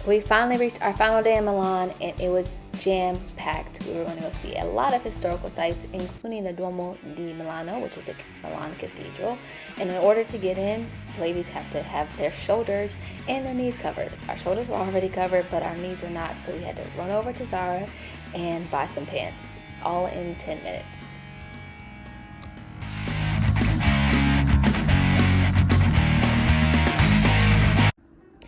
We finally reached our final day in Milan, and it was jam-packed. We were going to go see a lot of historical sites, including the Duomo di Milano, which is a Milan cathedral. And in order to get in, ladies have to have their shoulders and their knees covered. Our shoulders were already covered, but our knees were not, so we had to run over to Zara and buy some pants, all in 10 minutes.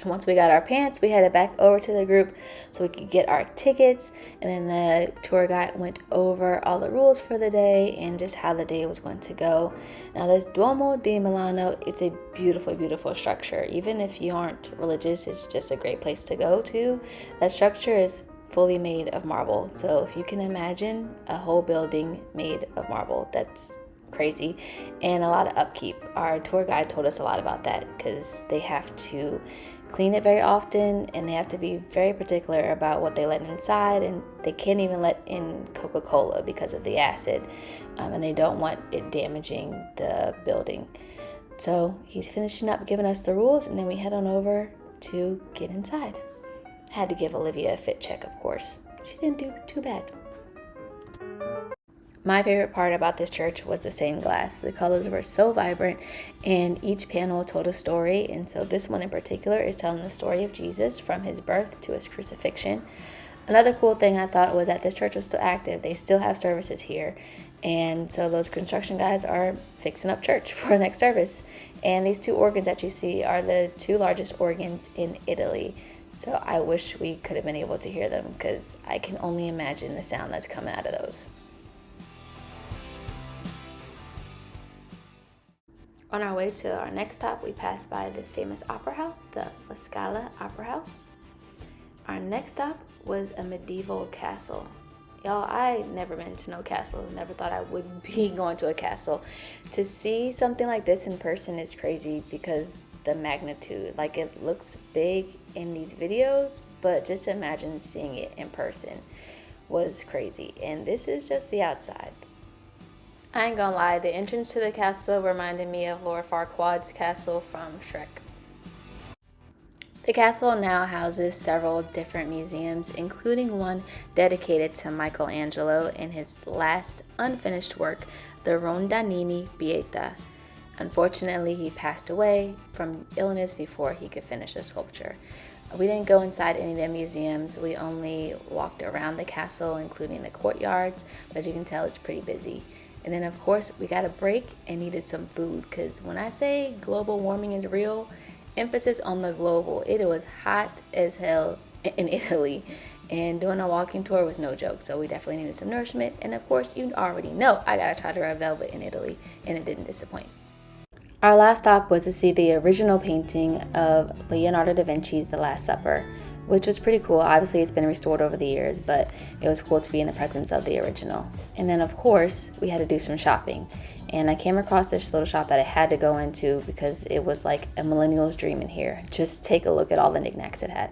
Once we got our pants, we headed back over to the group so we could get our tickets, and then the tour guide went over all the rules for the day and just how the day was going to go. Now, this Duomo di Milano, it's a beautiful, beautiful structure. Even if you aren't religious, it's just a great place to go to. That structure is fully made of marble. So if you can imagine a whole building made of marble, that's crazy, and a lot of upkeep. Our tour guide told us a lot about that because they have to clean it very often, and they have to be very particular about what they let inside, and they can't even let in Coca-Cola because of the acid, and they don't want it damaging the building. So he's finishing up giving us the rules, and then we head on over to get inside. I had to give Olivia a fit check, of course. She didn't do too bad. My favorite part about this church was the stained glass. The colors were so vibrant, and each panel told a story. And so this one in particular is telling the story of Jesus from his birth to his crucifixion. Another cool thing I thought was that this church was still active. They still have services here. And so those construction guys are fixing up church for the next service. And these two organs that you see are the two largest organs in Italy. So I wish we could have been able to hear them, because I can only imagine the sound that's coming out of those. On our way to our next stop, we passed by this famous opera house, the La Scala Opera House. Our next stop was a medieval castle. Y'all, I never been to no castle. Never thought I would be going to a castle. To see something like this in person is crazy because the magnitude. Like, it looks big in these videos, but just imagine seeing it in person was crazy. And this is just the outside. I ain't gonna lie, the entrance to the castle reminded me of Lord Farquaad's castle from Shrek. The castle now houses several different museums, including one dedicated to Michelangelo and his last unfinished work, the Rondanini Pietà. Unfortunately, he passed away from illness before he could finish the sculpture. We didn't go inside any of the museums. We only walked around the castle, including the courtyards, but as you can tell, it's pretty busy. And then, of course, we got a break and needed some food, because when I say global warming is real, emphasis on the global. It was hot as hell in Italy, and doing a walking tour was no joke, so we definitely needed some nourishment. And of course, you already know I gotta try the red velvet in Italy, and it didn't disappoint. Our last stop was to see the original painting of Leonardo da Vinci's The Last Supper, which was pretty cool. Obviously, it's been restored over the years, but it was cool to be in the presence of the original. And then, of course, we had to do some shopping. And I came across this little shop that I had to go into because it was like a millennial's dream in here. Just take a look at all the knickknacks it had.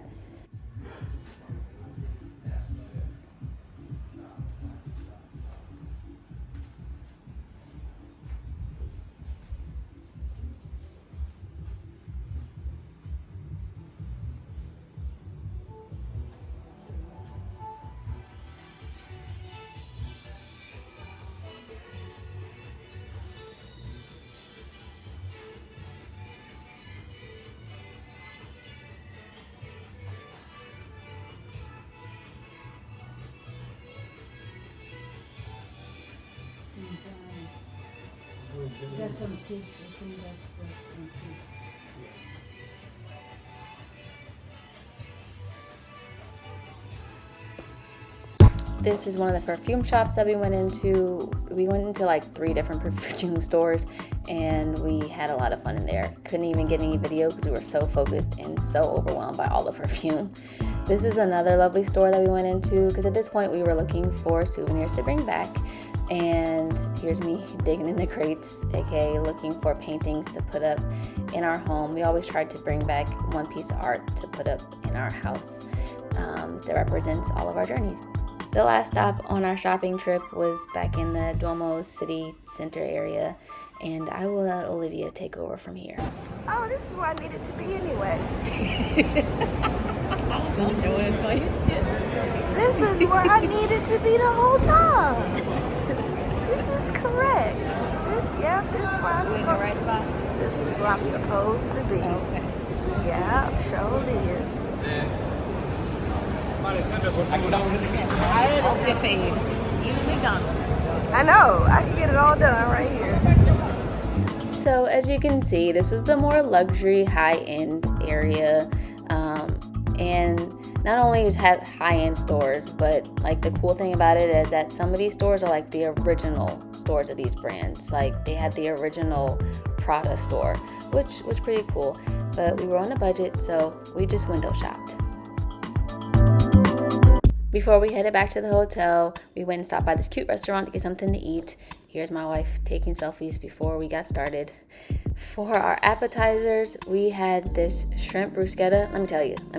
That's some kids. I think that's some kids. This is one of the perfume shops that we went into. We went into like 3 different perfume stores, and we had a lot of fun in there. Couldn't even get any video because we were so focused and so overwhelmed by all the perfume. This is another lovely store that we went into because at this point we were looking for souvenirs to bring back. And here's me digging in the crates, aka looking for paintings to put up in our home. We always tried to bring back one piece of art to put up in our house that represents all of our journeys. The last stop on our shopping trip was back in the Duomo city center area, and I will let Olivia take over from here. Oh, this is where I needed to be anyway. I was gonna know it was gonna hit you. This is where I needed to be the whole time. This is correct. This is where I'm You in the supposed right to spot? This is where I'm supposed to be. Okay. Yeah, sure is. Off your face. Even McDonald's. I know. I can get it all done right here. So as you can see, this was the more luxury, high-end area, and not only it had high-end stores, but like the cool thing about it is that some of these stores are like the original stores of these brands. Like they had the original Prada store, which was pretty cool. But we were on a budget, so we just window shopped. Before we headed back to the hotel, we went and stopped by this cute restaurant to get something to eat. Here's my wife taking selfies before we got started. For our appetizers, we had this shrimp bruschetta. Let me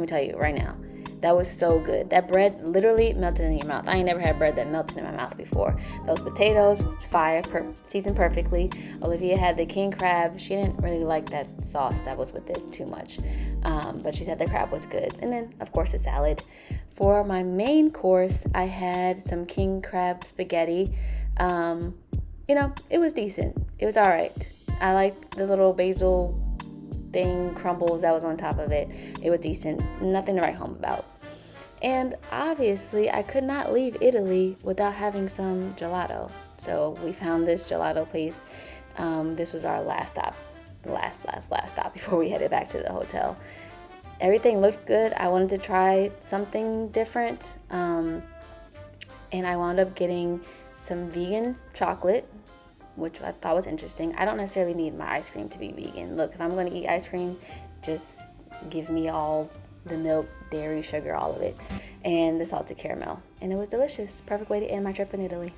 tell you right now. That was so good. That bread literally melted in your mouth. I ain't never had bread that melted in my mouth before. Those potatoes, fire, seasoned perfectly. Olivia had the king crab. She didn't really like that sauce that was with it too much. But she said the crab was good. And then, of course, a salad. For my main course, I had some king crab spaghetti. It was decent. It was all right. I liked the little basil thing, crumbles that was on top of it. It was decent. Nothing to write home about. And obviously, I could not leave Italy without having some gelato. So we found this gelato place. This was our last stop. Last stop before we headed back to the hotel. Everything looked good. I wanted to try something different. And I wound up getting some vegan chocolate, which I thought was interesting. I don't necessarily need my ice cream to be vegan. Look, if I'm going to eat ice cream, just give me all the milk, dairy, sugar, all of it, and the salted caramel. And it was delicious. Perfect way to end my trip in Italy.